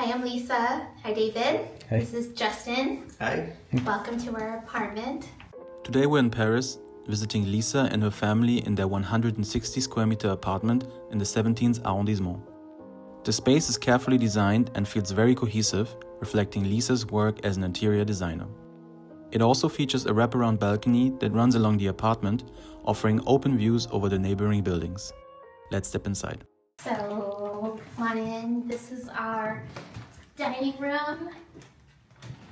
I'm Lisa. Hi, David. Hey. This is Justin. Hi. Welcome to our apartment. Today we're in Paris, visiting Lisa and her family in their 160 square meter apartment in the 17th arrondissement. The space is carefully designed and feels very cohesive, reflecting Lisa's work as an interior designer. It also features a wraparound balcony that runs along the apartment, offering open views over the neighboring buildings. Let's step inside. So, come on in. This is our dining room,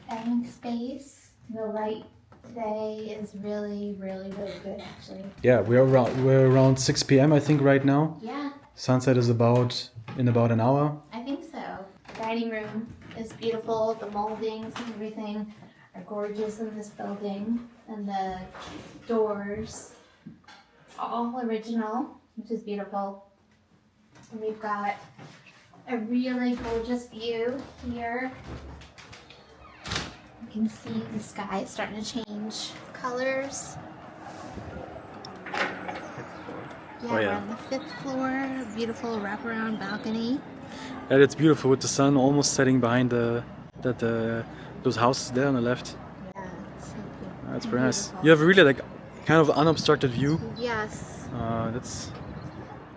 dining space. The light today is really good, actually. Yeah, we're around 6 p.m. I think right now. Yeah, Sunset is in about an hour. I think so. The dining room is beautiful. The moldings and everything are gorgeous in this building. And the doors, all original, which is beautiful. And we've got a really gorgeous view here. You can see the sky is starting to change colors. Yeah, Oh, yeah. we're on the 5th floor, beautiful wraparound balcony. Yeah, it's beautiful with the sun almost setting behind those houses there on the left. Yeah, it's so beautiful. That's and very nice. beautiful. You have a really kind of unobstructed view. Yes, That's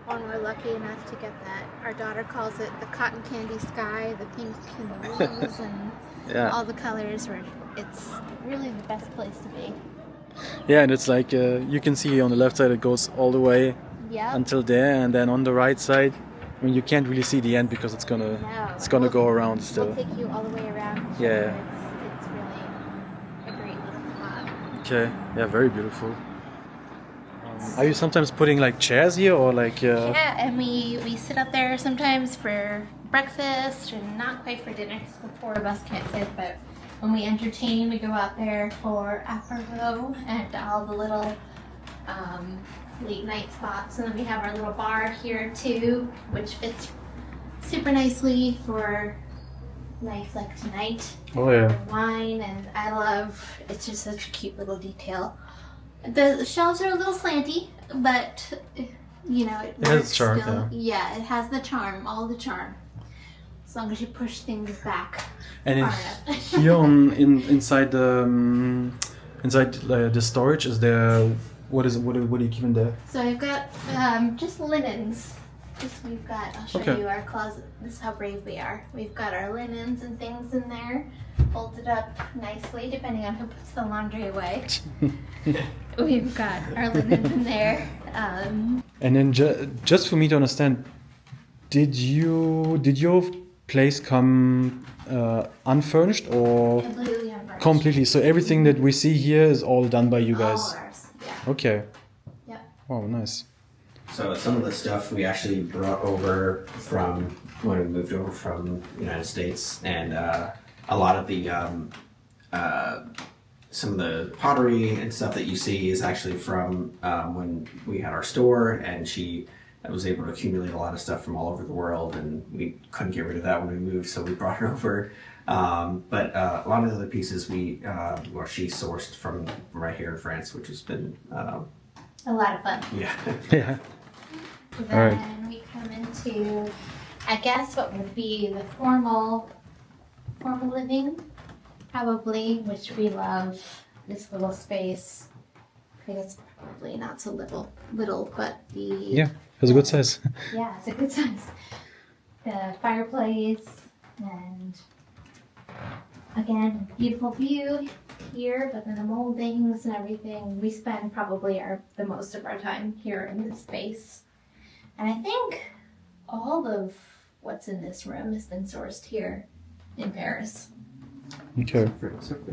when we're lucky enough to get that. Our daughter calls it the cotton candy sky, the pink and the rose and yeah. all the colors. It's really the best place to be. Yeah, and it's like you can see on the left side it goes all the way Yeah. until there, and then on the right side, I mean you can't really see the end because it's gonna go around still. We'll take you all the way around. Yeah. It's really a great little spot. Okay, yeah, very beautiful. Are you sometimes putting like chairs here or like? Yeah, and we sit up there sometimes for breakfast and not quite for dinner because the 4 of us can't sit, but when we entertain, we go out there for apéro and all the little late night spots. And then we have our little bar here too, which fits super nicely for nights like tonight. Oh yeah. Wine, and it's just such a cute little detail. The shelves are a little slanty, but you know, it has works its charm, still. Yeah, it has the charm, all the charm. As long as you push things back. And far enough. here inside the storage is there what do you keep in there? So I've got just linens. I'll show Okay. you our closet. This is how brave we are. We've got our linens and things in there, folded up nicely, depending on who puts the laundry away. We've got our linens in there. And then just for me to understand, did your place come unfurnished or Completely unfurnished. completely? So everything that we see here is all done by you guys. All ours. Yeah. Okay. Yep. Oh, nice. So some of the stuff we actually brought over from when we moved over from the United States, and a lot of the some of the pottery and stuff that you see is actually from when we had our store, and she was able to accumulate a lot of stuff from all over the world, and we couldn't get rid of that when we moved, so we brought her over. But a lot of the other pieces she sourced from right here in France, which has been A lot of fun. yeah. Yeah. Then All right. we come into, I guess, what would be the formal living, probably, which we love. This little space. I think it's probably not so little, but Yeah, it's a good size. Yeah, it's a good size. The fireplace, and again, beautiful view here, but then the moldings and everything. We spend probably the most of our time here in this space. And I think all of what's in this room has been sourced here in Paris. Okay.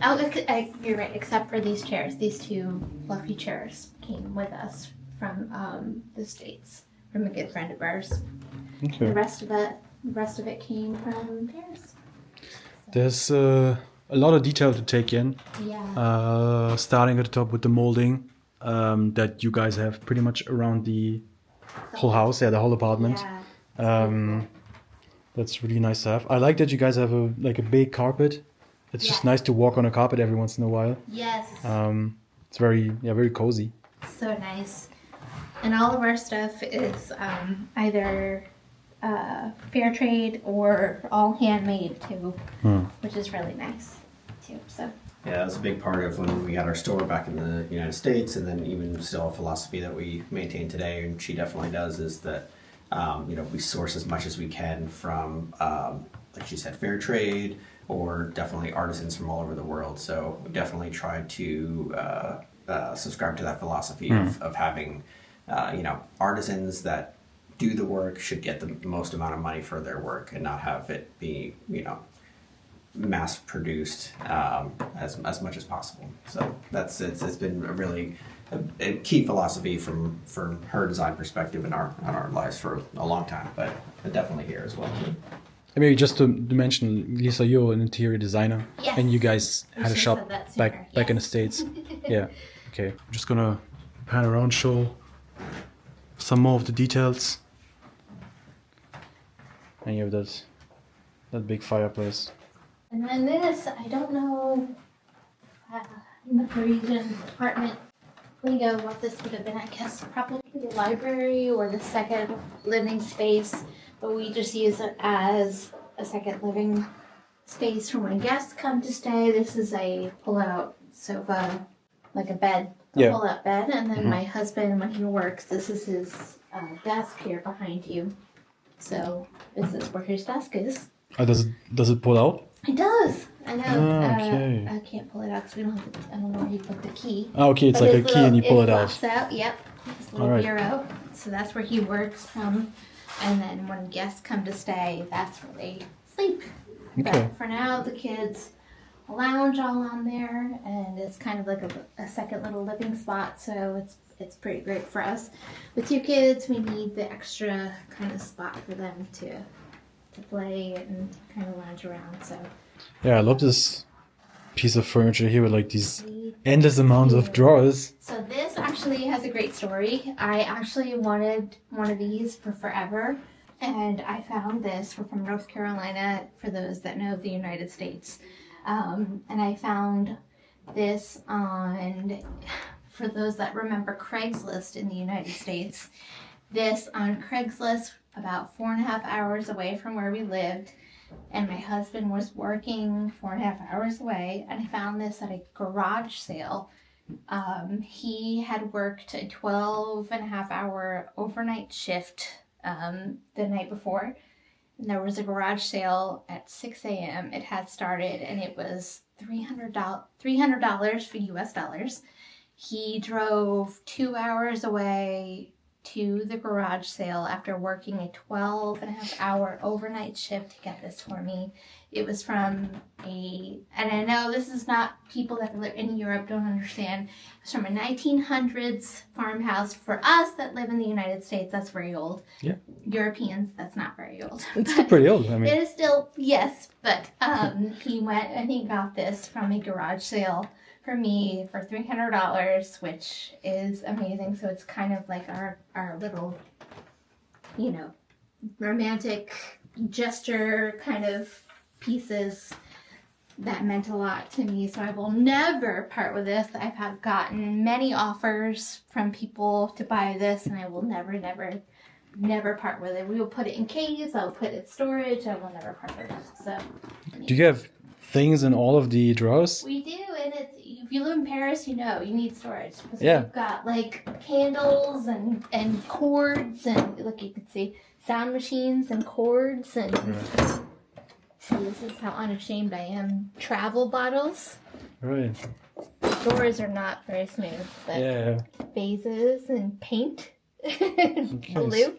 Oh, you're right, except for these chairs. These 2 fluffy chairs came with us from the States, from a good friend of ours. Okay. The rest of it came from Paris. There's a lot of detail to take in. Yeah. Starting at the top with the molding that you guys have pretty much around the whole house, the whole apartment. Yeah. That's really nice to have. I like that you guys have a big carpet. It's just Yes. nice to walk on a carpet every once in a while. Yes. It's very cozy. So nice. And all of our stuff is either fair trade or all handmade too, which is really nice too. So Yeah, that was a big part of when we had our store back in the United States, and then even still a philosophy that we maintain today, and she definitely does, is that we source as much as we can from, like she said, fair trade, or definitely artisans from all over the world. So we definitely try to subscribe to that philosophy of having, artisans that do the work should get the most amount of money for their work and not have it be, mass produced as much as possible. So it's been a really a key philosophy from her design perspective in our lives for a long time, but definitely here as well. And maybe just to mention, Lisa, you're an interior designer, Yes. and you guys We had a should shop have said that back sooner, in the yes. States. Yeah. Okay. I'm just gonna pan around, show some more of the details. And you have that big fireplace. and then this, I don't know, in the Parisian apartment lingo what this would have been. I guess probably the library or the second living space, but we just use it as a second living space for when guests come to stay. This is a pull-out sofa, like a bed, pull-out bed, and then my husband, when he works, this is his desk here behind you. So this is where his desk is. Oh, does it pull out? It does. I know. Okay. I can't pull it out because we don't have the, I don't know where he put the key. Oh, okay, it's But like a his key and you pull it flaps out. out. Yep. His little Alright. bureau. So that's where he works from. And then when guests come to stay, that's where they sleep. Okay. But for now, the kids lounge all on there, and it's kind of like a second little living spot. So it's pretty great for us. With 2 kids, we need the extra kind of spot for them to play and kind of lounge around. So Yeah, I love this piece of furniture here with like these endless amounts of drawers. So this actually has a great story. I actually wanted one of these for forever, and I found this. We're from North Carolina, for those that know the United States. And I found this on, for those that remember Craigslist in the United States, this on Craigslist about 4.5 hours away from where we lived. And my husband was working 4.5 hours away, and I found this at a garage sale. He had worked a 12.5-hour overnight shift the night before, and there was a garage sale at 6 a.m. It had started, and it was $300 for US dollars. He drove 2 hours away to the garage sale after working a 12.5-hour overnight shift to get this for me. It was from and I know this is not, people that live in Europe don't understand, it's from a 1900s farmhouse. For us that live in the United States, that's very old. Yeah. Europeans, that's not very old. It's still pretty old. I mean, It is still, yes, but he went and he got this from a garage sale for me for $300, which is amazing. So it's kind of like our little, romantic gesture kind of pieces that meant a lot to me. So I will never part with this. I've gotten many offers from people to buy this, and I will never part with it. We will put it in caves. I'll put it in storage. I will never part with it. So do you have things in all of the drawers? we do, and if you live in Paris, you need storage. Because Yeah. we've got like candles and cords, and look, you can see sound machines and cords, and see, this is how unashamed I am. Travel bottles. Right. The doors are not very smooth, but Yeah. vases and paint. Blue.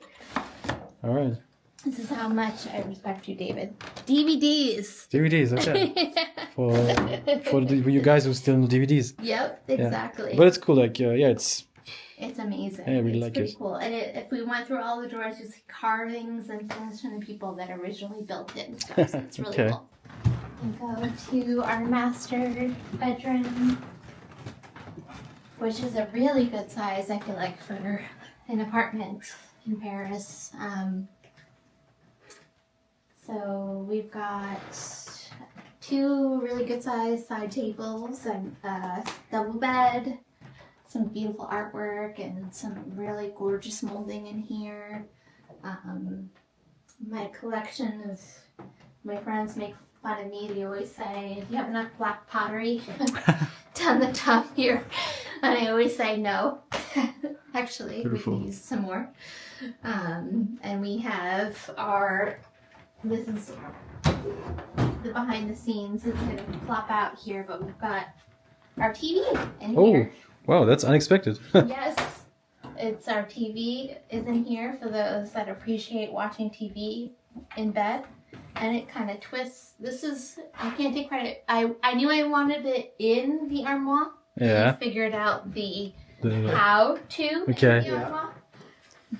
All right. This is how much I respect you, David. DVDs. DVDs, okay. for you guys who still know DVDs. Yep, exactly. But it's cool. Like, It's amazing. Yeah, I really it's like pretty it. cool. And if we went through all the drawers, you see carvings and things from the people that originally built it and stuff. So it's really Okay. cool. And go to our master bedroom, which is a really good size, I feel like, for an apartment in Paris. So we've got 2 really good sized side tables and a double bed, some beautiful artwork and some really gorgeous molding in here. my collection of, my friends make fun of me. They always say, do you have enough black pottery down the top here? And I always say no. Actually, Beautiful. we can use some more. And we have this is the behind the scenes. It's going to plop out here, but we've got our TV in here. Wow, that's unexpected. Yes, it's our TV is in here for those that appreciate watching TV in bed. And it kind of twists. This is, I can't take credit. I knew I wanted it in the armoire. Yeah. He figured out the The- how to Okay. in the armoire.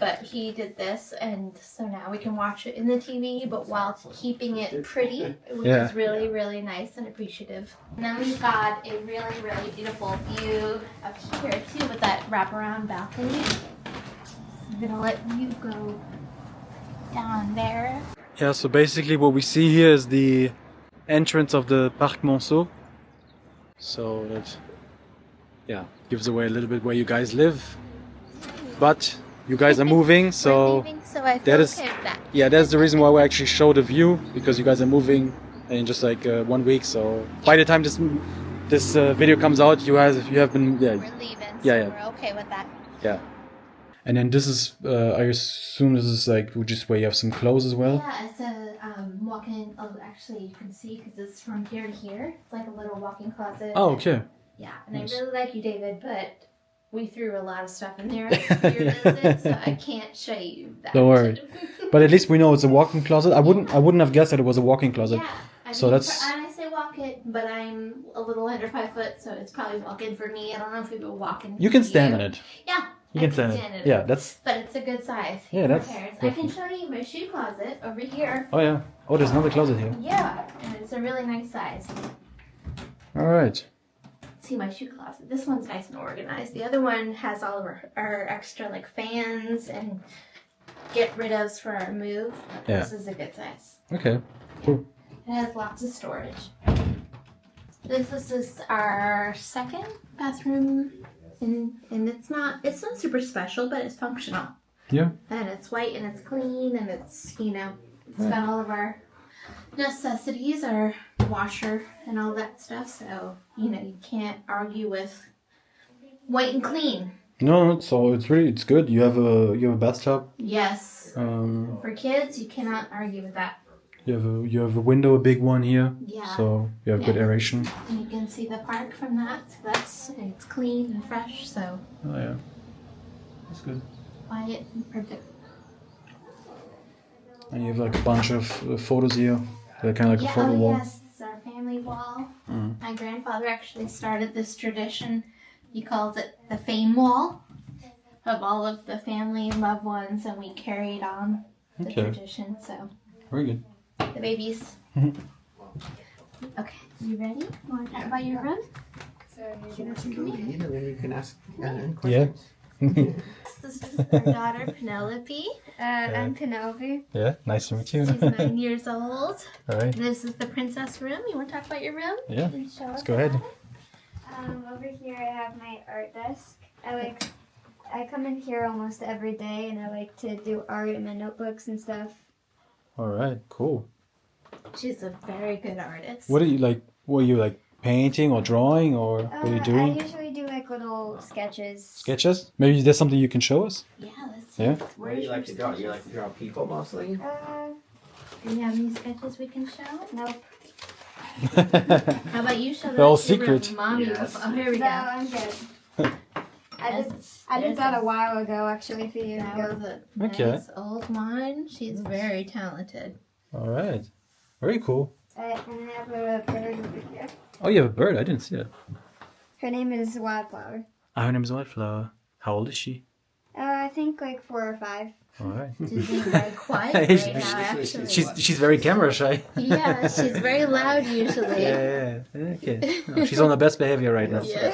But he did this, and so now we can watch it in the TV, but while keeping it pretty, which Yeah. is really, really nice and appreciative. And then we've got a really, really beautiful view up here too with that wraparound balcony. I'm gonna let you go down there. Yeah, so basically what we see here is the entrance of the Parc Monceau. So that, yeah, gives away a little bit where you guys live. But you guys are moving, We're so leaving, so I feel that is- okay with that. yeah, that's the reason why we actually show the view, because you guys are moving in just like 1 week. So by the time this video comes out, you have been We're leaving, so Yeah. we're okay with that. yeah. And then this is I assume this is like just where you have some clothes as well. Yeah, it's a walk-in. Oh, actually, you can see because it's from here to here. It's like a little walk-in closet. Oh, okay. Yeah, and Nice. I really like you, David, but we threw a lot of stuff in there for your visit, so I can't show you that. Don't worry. But at least we know it's a walk-in closet. I wouldn't have guessed that it was a walk-in closet. Yeah, I So mean, that's- and I say walk-in, but I'm a little under 5 foot, so it's probably walk-in for me. I don't know if we would walk in. You can for stand in it. Yeah, You I can stand in it. Yeah, that's. But it's a good size. Yeah, for that's parents. I can show you my shoe closet over here. Oh yeah. Oh, there's another closet here. Yeah, and it's a really nice size. All right. See my shoe closet. This one's nice and organized. The other one has all of our extra like fans and get rid ofs for our move. But Yeah. This is a good size. Okay. Cool. It has lots of storage. This is our second bathroom, and it's not super special, but it's functional. Yeah. And it's white and it's clean and it's it's got all of our necessities, our washer and all that stuff. So you can't argue with white and clean. No, so it's good. You have a bathtub. Yes, for kids you cannot argue with that. You have a window, a big one here. Yeah. So you have good Yeah. aeration. And you can see the park from that. So it's clean and fresh. So Oh yeah. That's good. quiet and perfect. And you have like a bunch of photos here. They're kind of like a photo wall. Yes, it's our family wall. Mhm. My grandfather actually started this tradition. He calls it the fame wall of all of the family and loved ones, and we carried on the Okay. tradition. So Very good. the babies. Mhm. Okay, you ready? Want to talk about your room? And then you can ask Yeah. This is our daughter Penelope. I'm Penelope. Yeah. Nice to meet you. She's 9 years old. All right. This is the princess room. You want to talk about your room? Yeah. And show Let's us go ahead. about it? Over here I have my art desk. I come in here almost every day and I like to do art in my notebooks and stuff. All right. Cool. She's a very good artist. What are you like? Were you like painting or drawing or what are you I doing? usually do like little sketches. Sketches? Maybe there's something you can show us. Yeah, let's see. Yeah. What do you like to draw? You like to draw people mostly? Do you have any sketches we can show? Nope. How about you show They're all us your room, secret. Mommy? Yes. Oh, here we No, go. I'm good. I did There's that a while ago, actually, a few years That ago. was a Okay. nice old one. She's very talented. All right. Very cool. And I have a bird over here. Oh, you have a bird. I didn't see that. Her name is Wildflower. Her name is Wildflower. How old is she? I think like 4 or 5. All right. She's being very quiet right now, actually. She's very camera shy. Yeah, she's very loud usually. Yeah. Okay. No, she's on the best behavior right now. Yeah.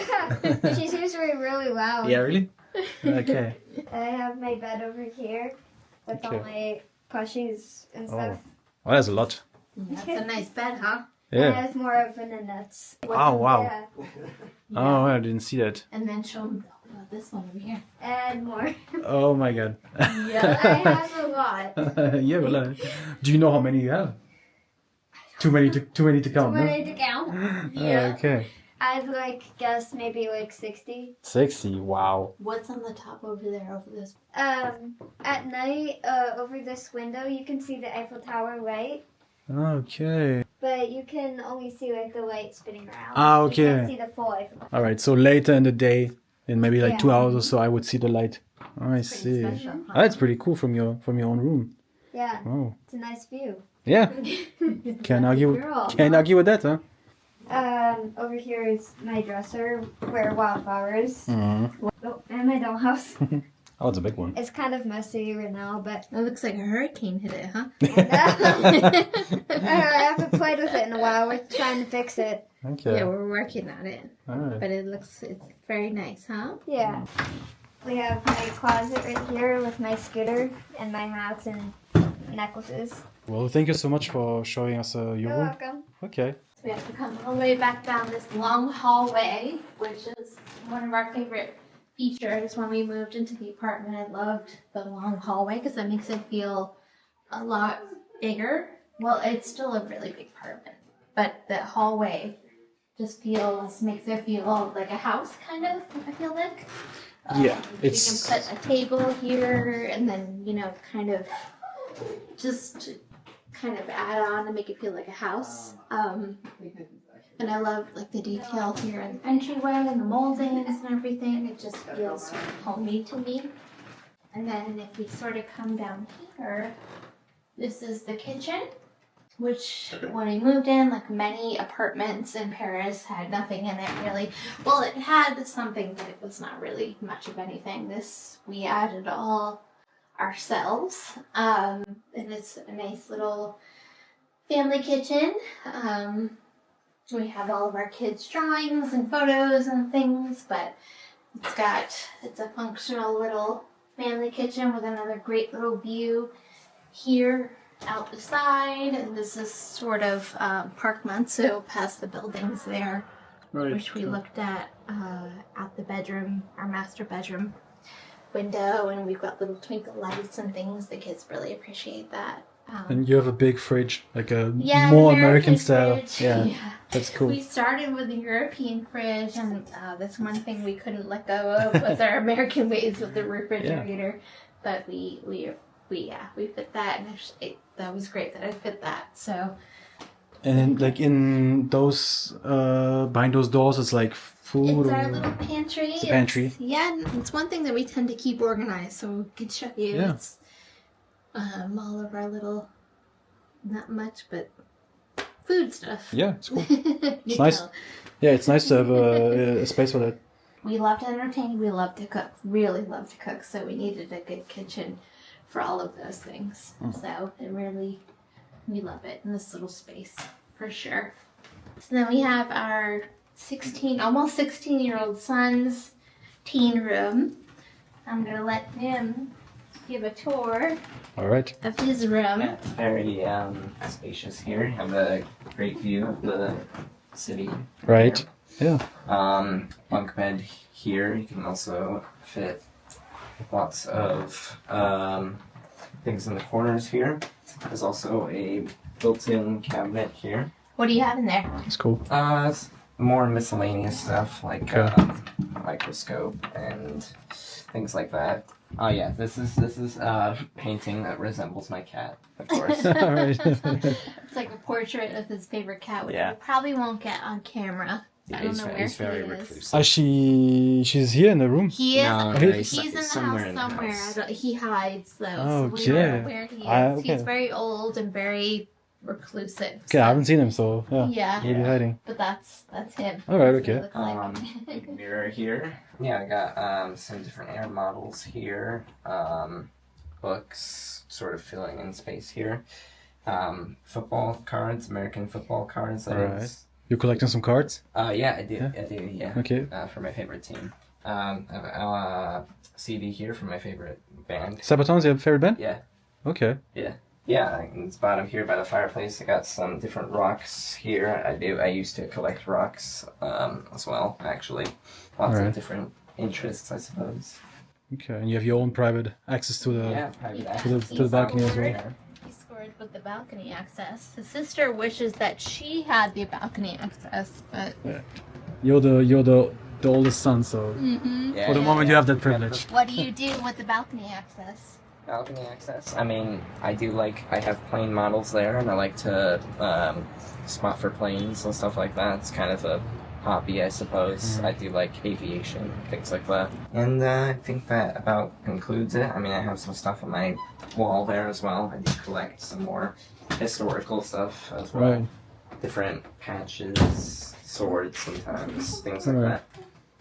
She's usually really loud. Yeah. Really? Okay. I have my bed over here with all my plushies and stuff. Oh, that's a lot. That's a nice bed, huh? And Yeah. there's more of Nets. Oh wow. Yeah. Oh, I didn't see that. And then show them about this one over here? And more. Oh my god. Yeah. I have a lot. Yeah, well, do you know how many you have? Too many to count, Too no? many to count. Yeah. Okay. I'd like guess maybe like 60. 60, wow. What's on the top over there over this? At night, over this window, you can see the Eiffel Tower light, Okay. but you can only see like the light spinning around. Ah, You okay. can't see the full Eiffel Tower. Alright, so later in the day, in maybe like Yeah. 2 hours or so, I would see the light. I Pretty see. special, huh? That's pretty cool from your own room. Yeah, Oh. it's a nice view. Yeah. Can't argue Girl. with that, huh? Over here is my dresser where wildflowers. Mm-hmm. Oh, and my dollhouse. Oh, it's a big one. It's kind of messy right now, but It looks like a hurricane hit it, huh? I haven't played with it in a while. We're trying to fix it. Okay. Yeah, we're working on it. Alright. But it's very nice, huh? Yeah. We have my closet right here with my scooter and my hats and necklaces. Well, thank you so much for showing us your You're room. welcome. Okay. So we have to come all the way back down this long hallway, which is one of our favorite features when we moved into the apartment. I loved the long hallway because it makes it feel a lot bigger. Well, it's still a really big apartment, but the hallway just makes it feel like a house, kind of, I feel like. Yeah, We it's- can put a table here and then, kind of add on and make it feel like a house. And I love like the detail here in the entryway and the moldings and everything. It just feels sort of homey to me. And then if we sort of come down here, this is the kitchen, which when we moved in, like many apartments in Paris, had nothing in it really. Well, it had something, but it was not really much of anything. This, we added all ourselves. And it's a nice little family kitchen. We have all of our kids' drawings and photos and things, but it's a functional little family kitchen with another great little view here out the side. And this is sort of Park Monceau past the buildings there, Right. which we looked at the bedroom, our master bedroom window, and we've got little twinkle lights and things. The kids really appreciate that. And you have a big fridge, like a Yeah, more an American style. fridge. Yeah, that's cool. We started with the European fridge, and that's one thing we couldn't let go of was our American ways with the refrigerator. But we fit that, and that was great that I fit that. So. And then, like in those, behind those doors, it's like food. It's our or- little pantry. It's a pantry. It's one thing that we tend to keep organized, so we could show you. Yeah. It's all of our little, not much, but food stuff. Yeah, it's cool. It's nice. Yeah, it's nice to have a space for that. We love to entertain. We love to cook. Really love to cook. So we needed a good kitchen for all of those things. So we love it in this little space for sure. So then we have our almost 16-year-old son's teen room. I'm gonna let him give a tour All right. of his room. Yeah, it's very spacious here. You have a great view of the city. Right. Yeah. Bunk bed here. You can also fit lots of things in the corners here. There's also a built-in cabinet here. What do you have in there? It's cool. It's more miscellaneous stuff like Okay. microscope and things like that. Oh yeah, this is a painting that resembles my cat, of course. All right. It's like a portrait of his favorite cat, which Yeah. we probably won't get on camera. I don't know where he's he very is. reclusive. She's here in the room. He is. No, he's he's in the somewhere house in the somewhere. house. He hides though. So we Okay. don't know where he is. Okay. He's very old and very reclusive. Okay, I haven't seen him, so yeah. Yeah, He'll be hiding. but that's him. All right, That's what he okay. looks like. Big mirror here. Yeah, I got some different air models here. Books, sort of filling in space here. Football cards, American football cards. That Alright. is. You're collecting some cards? Yeah, I do. Yeah. I do. Yeah. Okay. For my favorite team. I have a CD here from my favorite band. Sabaton's your favorite band? Yeah. Okay. Yeah, and it's bottom here by the fireplace. I got some different rocks here. I used to collect rocks as well, actually. Lots Alright. of different interests, I suppose. Okay, and you have your own private access to the. Yeah, private Yeah. access. To the balcony as well. Yeah. He scored with the balcony access. His sister wishes that she had the balcony access, but You're the oldest son, so Yeah, for the moment you have that privilege. what do you do with the balcony access? Balcony access. I mean, I have plane models there, and I like to spot for planes and stuff like that. It's kind of a hobby, I suppose. I do like aviation, things like that. And I think that about concludes it. I mean, I have some stuff on my wall there as well. I do collect some more historical stuff as well. Right. Different patches, swords sometimes, things like Right. that.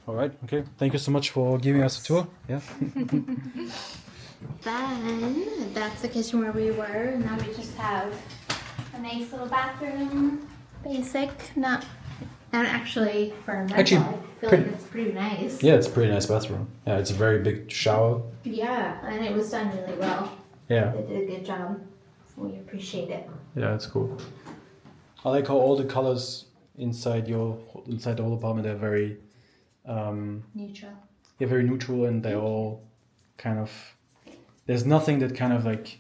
All right. Okay. Thank you so much for giving us a tour. Yeah. Then that's the kitchen where we were, and now we just have a nice little bathroom. Basic, not. And actually, for a rental, Actually, I feel pretty- like it's pretty nice. Yeah, it's a pretty nice bathroom. Yeah, it's a very big shower. Yeah, and it was done really well. Yeah. They did a good job. We appreciate it. Yeah, it's cool. I like how all the colors inside the whole apartment are very, Neutral. very neutral, and they're all kind of. There's nothing that kind of like,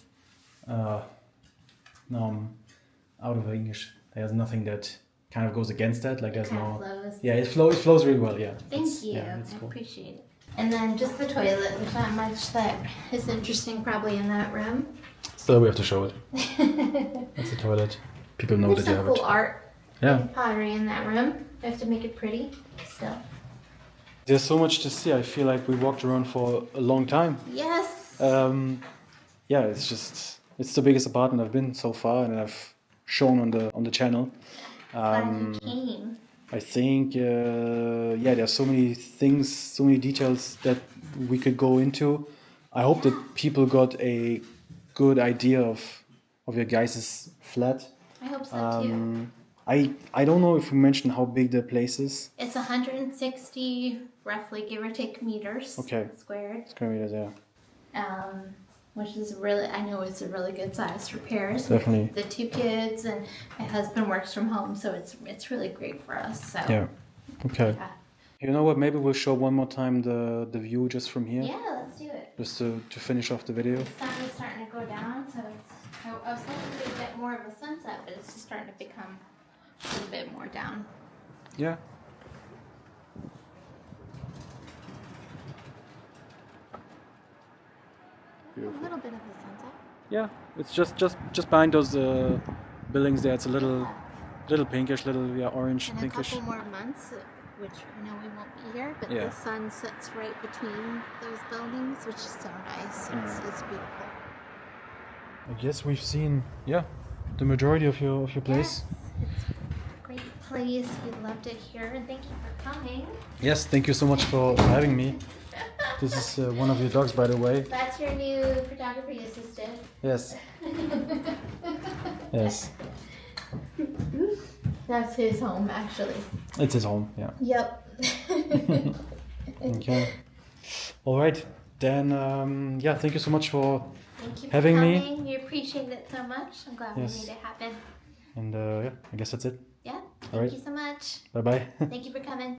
no, I'm out of English. There's nothing that kind of goes against that. Like there's Kind no. of flows. Yeah, it flows really well. Yeah. Thank It's- you. Yeah, it's I cool. appreciate it. And then just the toilet. There's not much that is interesting probably in that room. Still, we have to show it. That's the toilet. People know There's that you some have cool it. art Yeah. and pottery in that room. We have to make it pretty still. There's so much to see. I feel like we walked around for a long time. Yes. Yeah, it's the biggest apartment I've been so far, and I've shown on the channel. Glad you came. I think there's so many things, so many details that we could go into. I hope that people got a good idea of your guys' flat. I hope so too. I don't know if we mentioned how big the place is. It's 160, roughly, give or take, meters Okay. squared. Square meters, yeah. Which is really, I know it's a really good size for pairs. Definitely. The two kids, and my husband works from home, so it's really great for us. So Yeah. Okay. yeah. You know what? Maybe we'll show one more time the view just from here, Yeah, let's do it. just to finish off the video. The sun is starting to go down, so I was hoping to get more of a sunset, but it's just starting to become a little bit more down. Yeah. A little bit of a sunset. Yeah, it's just behind those buildings there. It's a little pinkish, orange, In a pinkish. couple more months, which I know we won't be here, but Yeah. the sun sets right between those buildings, which is so nice. It's beautiful. I guess we've seen the majority of your place. Yes, it's a great place. We loved it here, and thank you for coming. Yes, thank you so much for having me. This is one of your dogs, by the way. That's your new photography assistant. Yes. Yes. That's his home, actually. It's his home. Yeah. Yep. Okay. All right. Then thank you so much for Thank you for having me. coming. We appreciate it so much. I'm glad Yes. we made it happen. and I guess that's it. Yeah. All Thank right. you so much. Bye bye. Thank you for coming.